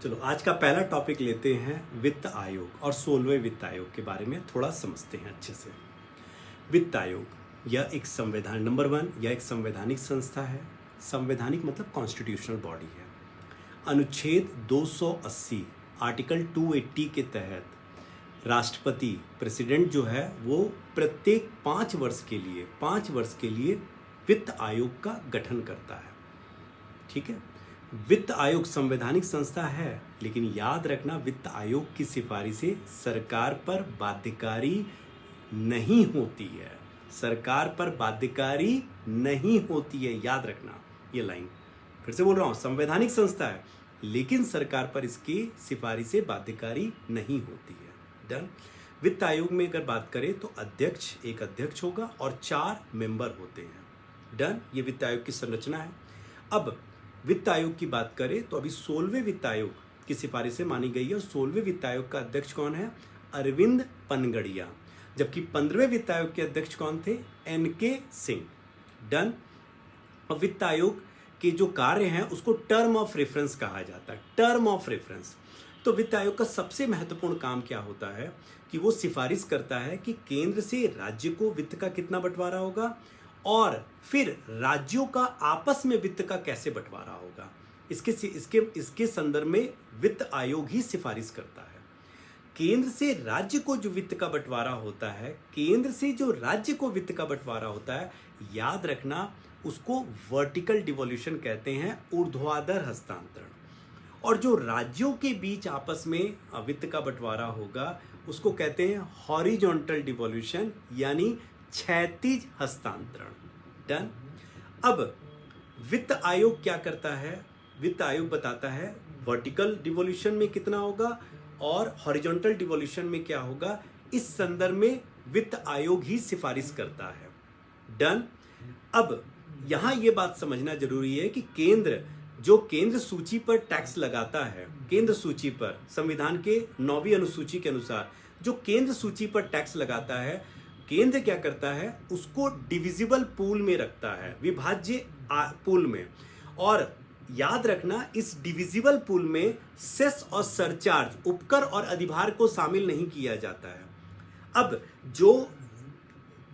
चलो आज का पहला टॉपिक लेते हैं वित्त आयोग और 16वें वित्त आयोग के बारे में थोड़ा समझते हैं अच्छे से। वित्त आयोग यह एक संवैधान नंबर 1 यह एक संवैधानिक संस्था है। संवैधानिक मतलब कॉन्स्टिट्यूशनल बॉडी है। अनुच्छेद 280 आर्टिकल 280 के तहत राष्ट्रपति प्रेसिडेंट जो है वो प्रत्येक 5 वर्ष के लिए वित्त आयोग का गठन करता है। ठीक है, वित्त आयोग संवैधानिक संस्था है, लेकिन याद रखना वित्त आयोग की सिफारिशें सरकार पर बाध्यकारी नहीं होती है। सरकार पर बाध्यकारी नहीं होती है, याद रखना ये लाइन। फिर से बोल रहा हूं, संवैधानिक संस्था है लेकिन सरकार पर इसकी सिफारिशें बाध्यकारी नहीं होती है। डन। वित्त आयोग में अगर बात करें तो एक अध्यक्ष होगा और 4 मेंबर होते हैं। डन। ये वित्त आयोग की संरचना है। अब वित्त आयोग की बात करें तो अभी 16वें वित्त आयोग की सिफारिशें मानी गई है और 16वें वित्त आयोग का अध्यक्ष कौन है? अरविंद पनगड़िया। जबकि 15वें वित्त आयोग के अध्यक्ष कौन थे? NK सिंह। डन। और वित्त आयोग के जो कार्य हैं उसको टर्म ऑफ रेफरेंस कहा जाता है। Term of reference. तो वित्त आयोग का सबसे महत्वपूर्ण काम क्या होता है कि वो सिफारिश करता है कि केंद्र से राज्य को वित्त का कितना बंटवारा होगा और फिर राज्यों का आपस में वित्त का कैसे बंटवारा होगा। इसके संदर्भ में वित्त आयोग ही सिफारिश करता है। केंद्र से राज्य को जो वित्त का बंटवारा होता है, याद रखना उसको वर्टिकल डिवोल्यूशन कहते हैं, ऊर्ध्वाधर हस्तांतरण। और जो राज्यों के बीच आपस में वित्त का बंटवारा होगा उसको कहते हैं हॉरिजॉन्टल डिवोल्यूशन, यानी क्षैतिज हस्तांतरण। डन। अब वित्त आयोग क्या करता है? वित्त आयोग बताता है वर्टिकल डिवोल्यूशन में कितना होगा और हॉरिजॉन्टल डिवोल्यूशन में क्या होगा। इस संदर्भ में वित्त आयोग ही सिफारिश करता है। डन। अब यहां यह बात समझना जरूरी है कि केंद्र सूची पर टैक्स लगाता है, केंद्र सूची पर संविधान के 9वीं अनुसूची के अनुसार जो केंद्र सूची पर टैक्स लगाता है, केंद्र क्या करता है उसको डिविजिबल पूल में रखता है, विभाज्य पूल में। और याद रखना इस डिविजिबल पूल में सेस और सरचार्ज, उपकर और अधिभार को शामिल नहीं किया जाता है। अब जो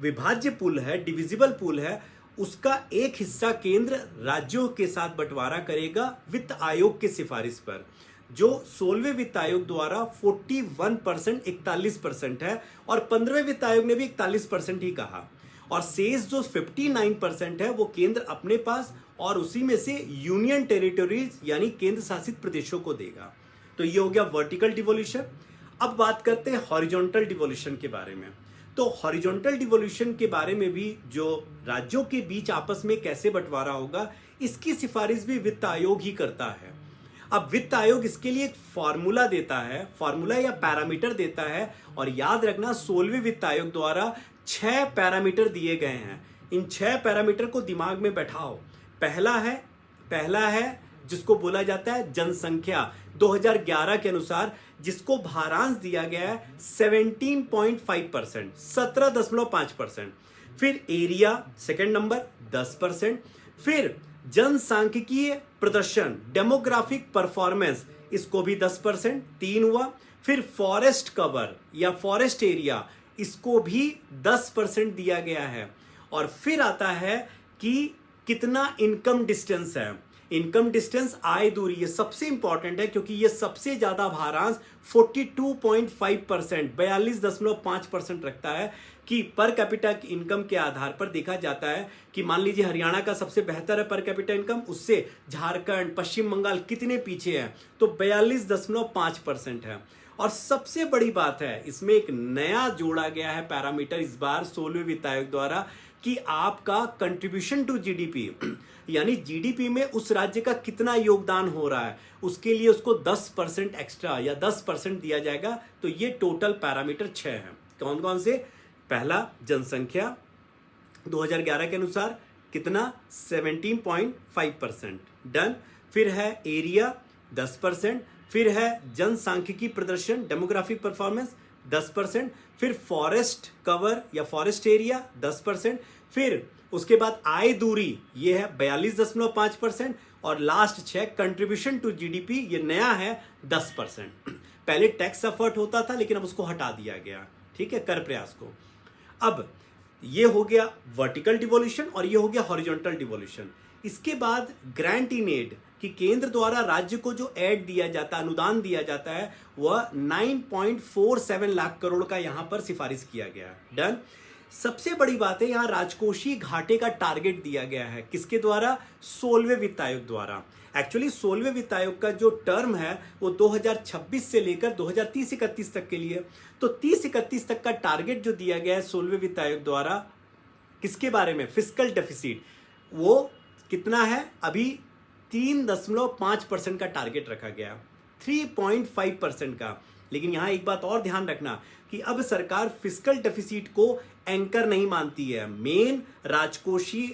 विभाज्य पूल है, डिविजिबल पूल है, उसका एक हिस्सा केंद्र राज्यों के साथ बंटवारा करेगा वित्त आयोग के सिफारिश पर, जो 16वें वित्त आयोग द्वारा 41% 41% है और 15वें वित्त आयोग ने भी 41% ही कहा। और शेष जो 59% है वो केंद्र अपने पास और उसी में से यूनियन टेरिटरीज यानी केंद्र शासित प्रदेशों को देगा। तो ये हो गया वर्टिकल डिवोल्यूशन। अब बात करते हैं हॉरिजॉन्टल डिवोल्यूशन के बारे में। तो हॉरिजॉन्टल डिवोल्यूशन के बारे में भी जो राज्यों के बीच आपस में कैसे बंटवारा होगा, इसकी सिफारिश भी वित्त आयोग ही करता है। अब वित्त आयोग इसके लिए एक फॉर्मूला देता है, फॉर्मूला या पैरामीटर देता है। और याद रखना 16वें वित्त आयोग द्वारा 6 पैरामीटर दिए गए हैं। इन 6 पैरामीटर को दिमाग में बैठाओ। पहला है जिसको बोला जाता है जनसंख्या, 2011 के अनुसार जिसको भारांश दिया गया है 17.5%, 17.5%। फिर एरिया सेकंड नंबर 10%। फिर जनसांख्यिकीय प्रदर्शन, डेमोग्राफिक परफॉर्मेंस, इसको भी 10%, 3 हुआ। फिर फॉरेस्ट कवर या फॉरेस्ट एरिया, इसको भी 10% दिया गया है। और फिर आता है कि कितना इनकम डिस्टेंस है। इनकम डिस्टेंस, आय दूरी, ये सबसे इंपॉर्टेंट है क्योंकि ये सबसे ज्यादा भारांश 42.5%, 42.5% रखता है कि पर कैपिटा इनकम के आधार पर देखा जाता है कि मान लीजिए हरियाणा का सबसे बेहतर है पर कैपिटा इनकम, उससे झारखंड, पश्चिम बंगाल कितने पीछे है, तो 42.5% है। और सबसे बड़ी बात है, इसमें एक नया जोड़ा गया है पैरामीटर इस बार 16वें वित्त आयोग द्वारा कि आपका कंट्रीब्यूशन टू जीडीपी, यानी जीडीपी में उस राज्य का कितना योगदान हो रहा है, उसके लिए उसको 10% एक्स्ट्रा या 10% दिया जाएगा। तो ये टोटल पैरामीटर 6 हैं। कौन कौन से? पहला जनसंख्या 2011 के अनुसार कितना? 17.5%। डन। फिर है एरिया 10%। फिर है जनसांख्यिकी प्रदर्शन, डेमोग्राफिक परफॉर्मेंस 10%। फिर फॉरेस्ट कवर या फॉरेस्ट एरिया 10%। फिर उसके बाद आय दूरी, ये है 42.5%। और लास्ट 6 कंट्रीब्यूशन टू जीडीपी, ये नया है 10%। पहले टैक्स एफर्ट होता था लेकिन अब उसको हटा दिया गया, ठीक है, कर प्रयास को। अब ये हो गया वर्टिकल डिवोल्यूशन और ये हो गया हॉरिजॉन्टल डिवोल्यूशन। इसके बाद ग्रांट इन एड कि केंद्र द्वारा राज्य को जो एड दिया जाता है, अनुदान दिया जाता है, वह 9.47 लाख करोड़ का यहां पर सिफारिश किया गया। डन। सबसे बड़ी बात है, यहां राजकोषीय घाटे का टारगेट दिया गया है, किसके द्वारा? 16वें वित्त आयोग द्वारा। एक्चुअली 16वें वित्त आयोग का जो टर्म है वो 2026 से लेकर 2030-31 तक के लिए, तो 30-31 तक का टारगेट जो दिया गया है 16वें वित्त आयोग द्वारा, किसके बारे में? फिस्कल डेफिसिट, वो कितना है? अभी 3.5% का टारगेट रखा गया, 3.5% का। लेकिन यहां एक बात और ध्यान रखना कि अब सरकार फिस्कल डेफिसिट को एंकर नहीं मानती है। मेन राजकोषीय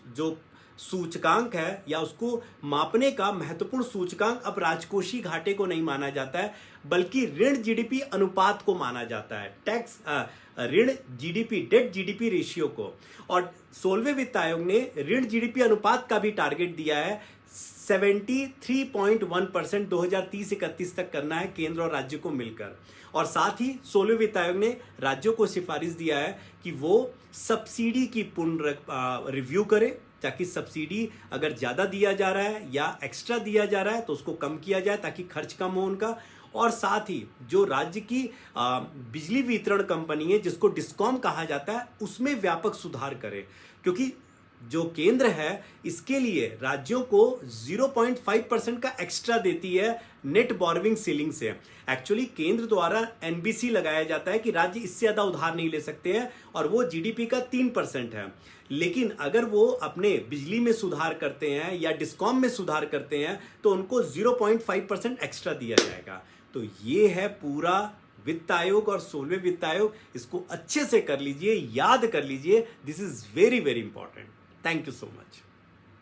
जो सूचकांक है या उसको मापने का महत्वपूर्ण सूचकांक अब राजकोषीय घाटे को नहीं माना जाता है, बल्कि ऋण जीडीपी अनुपात को माना जाता है, टैक्स ऋण जीडीपी, डेट जीडीपी रेशियो को। और 16वें वित्त आयोग ने ऋण जीडीपी अनुपात का भी टारगेट दिया है, 73.1% 2030-31 तक करना है केंद्र और राज्य को मिलकर। और साथ ही 16वें वित्त आयोग ने राज्यों को सिफारिश दिया है कि वो सब्सिडी की पुनः रिव्यू करे, ताकि सब्सिडी अगर ज्यादा दिया जा रहा है या एक्स्ट्रा दिया जा रहा है तो उसको कम किया जाए ताकि खर्च कम हो उनका। और साथ ही जो राज्य की बिजली वितरण कंपनी है जिसको डिस्कॉम कहा जाता है, उसमें व्यापक सुधार करे, क्योंकि जो केंद्र है इसके लिए राज्यों को 0.5% का एक्स्ट्रा देती है नेट बोरोविंग सीलिंग से। एक्चुअली केंद्र द्वारा एनबीसी लगाया जाता है कि राज्य इससे ज्यादा उधार नहीं ले सकते हैं, और वो जीडीपी का 3% है। लेकिन अगर वो अपने बिजली में सुधार करते हैं या डिस्कॉम में सुधार करते हैं तो उनको 0.5% एक्स्ट्रा दिया जाएगा। तो ये है पूरा वित्त आयोग और 16वें वित्त आयोग, इसको अच्छे से कर लीजिए, याद कर लीजिए, this is very very important. Thank you so much.